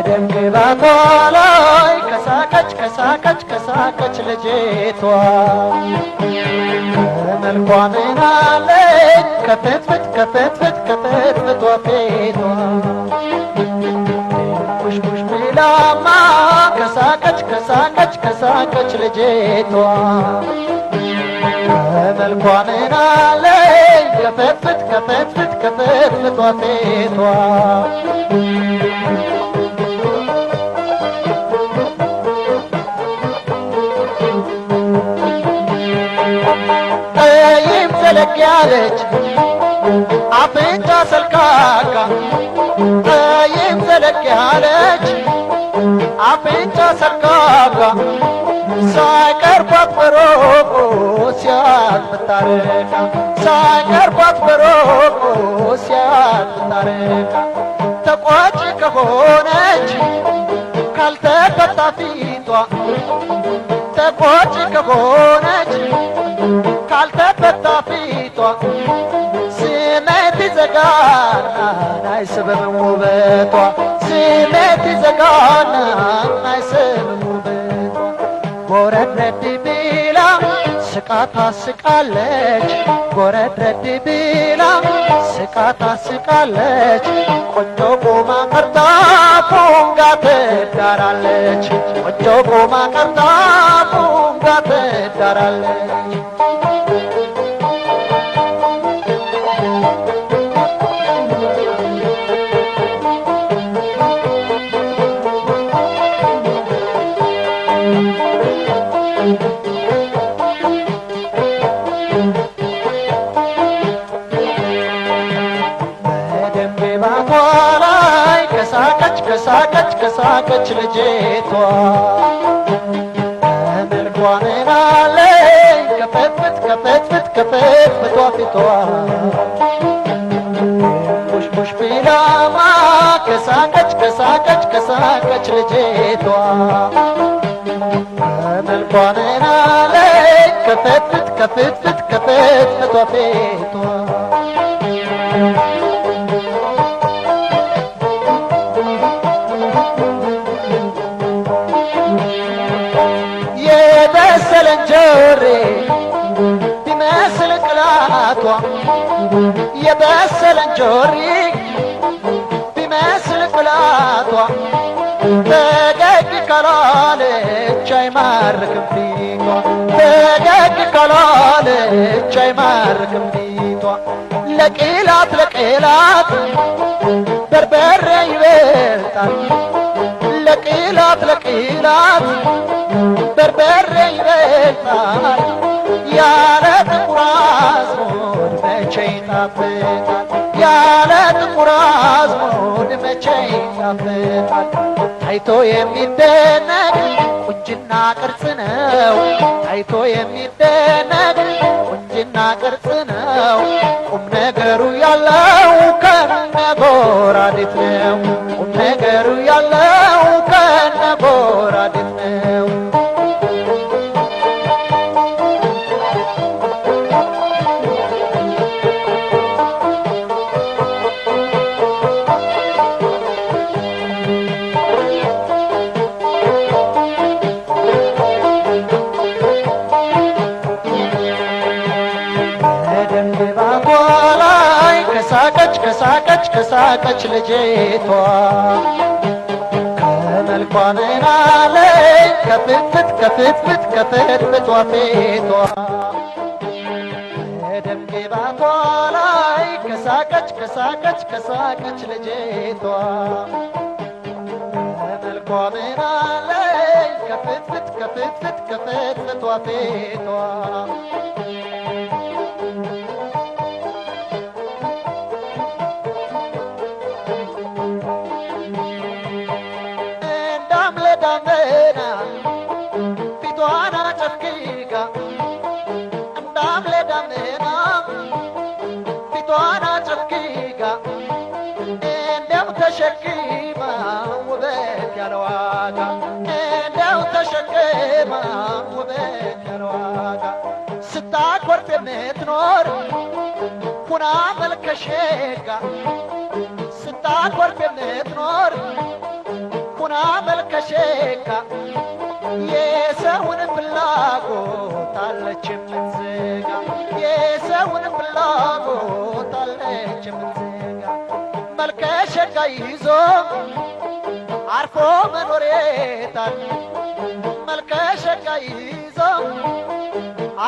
ደምግባቷ ላይ ከሳቀች ከሳቀች ከሳቀች ልጅቷ መልኳ ምናለች ከፍትፍት ከፍትፍት ከፍትፍቷ ፊቷ ኩሽኩሽ ብላማ ከሳቀች ከሳቀች ከሳቀች ልጅቷ መልኳ ምናለች ከፍትፍት ከፍትፍት ከፍትፍቷ ፊቷ ዘለግ ያለች አፍንጫ ሰልካካ ጠይም ዘለግ ያለች አፍንጫ ሰልካካ ሳይቀርባት በሩቁ ሲያልፍ ታረቃ ሳይቀርባት በሩቁ ሲያልፍ ታረቃ ተቋጭ ከሆነች ካልተፈታ ፊቷ ተቋጭ ከሆነች ካልተፈታ ፊቷ ስሜት ይዘጋና አይስብም ውበቷ ስሜት ይዘጋና አይስብም ውበቷ ጎረድረድ ብላ ስቃ ታስቃለች ጎረድረድ ብላ ስቃ ታስቃለች ቆንጆ ቆማ ቀርታ ፉንጋ ትዳራለች ቆንጆ ቆማ ቀርታ ፉንጋ ትዳራለች በደምግባቷ ላይ ከሳቀች ከሳቀች ከሳቀች ልጅቷ መልኳ ምናለች ከፍትፍት ከፍትፍት ከፍትፍቷ ፊቷ ቡሽቡሽ ቢላማ ከሳቀች ከሳቀች ከሳቀች ልጅቷ መልኳ ምናለች ከፍትፍት ከፍትፍት ከፍትፍቷ ፊቷ የበሰለ እንጆሪ ቢመስል ቅላቷ የበሰለ እንጆሪ ቢመስል ቅላቷ ፈገግ ካላለች አይማርክም ፊቷ ፈገግ ካላለች አይማርክም ፊቷ ለቅላት ለቅላት በርበሬ ይበልጣል ለቅላት ለቅላት በርበሬ ይበልጣል ያለ ጥቁር አዝሙድ መቼ ይጣፍጣል ያለ ጥቁር አዝሙድ መቼ ይጣፍጣል ታይቶ የሚደነቅ ቁንጅና ቅርጽ ነው ታይቶ የሚደነቅ ቁንጅና ቅርጽ ነው ቁም ነገሩ ያለው ከነጎራዴት ነው ቁም ነገሩ ያለው ከነጎራዴት ነው በደምግባቷ ላይ ከሳቀች ከሳቀች ከሳቀች ልጅቷ ከመልኳ ምናለች ከፍትፍት ከፍትፍት ከፍትፍቷ ፊቷ በደምግባቷ ላይ ከሳቀች ከሳቀች ከሳቀች ልጅቷ ከመልኳ ምናለች ከፍትፍት ከፍትፍት ከፍትፍቷ ፊቷ ዳመና ፊቷን አጨፍግጋ እንዳምለ ዳመና ፊቷን አጨፍግጋ እንደው ተሸክማ ውበት ያለዋጋ እንደው ተሸክማ ውበት ያለዋጋ ስታኮርፍ የምትኖር ሁና መልከሸጋ ስታኮርፍ የምትኖር ሁና መልከሸካ የሰውን ፍላጎት አለች የምትዘጋ የሰውን ፍላጎት አለች የምትዘጋ መልከሸካ ይዞ አርፎ መኖር የታል መልከሸካ ይዞ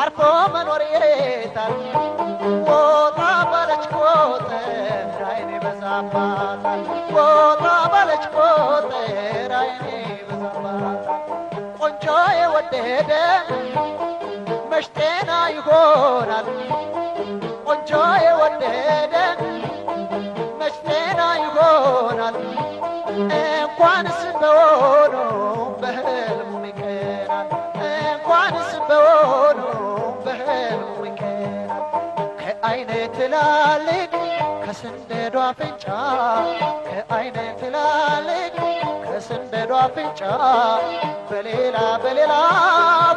አርፎ መኖር የታል ወጣ ባለች ቁጥር አይኔ በዛባታል ወጣ ባለች ቁጥር አይኔ በዛባታል ቆንጆ የወደደ መች ጤና ይሆናል ቆንጆ የወደደ መች ጤና ይሆናል እንኳንስ በሆኑ በህልሙ ይቀናል እንኳንስ በሆኑ በህልሙ ይቀናል ከአይነ ትላልቅ ከስንደዷ አፍንጫ ከአይነ ትላልቅ ከስንደዷ አፍንጫ በሌላ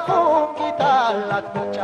ፉንጊታ አላት ብቻ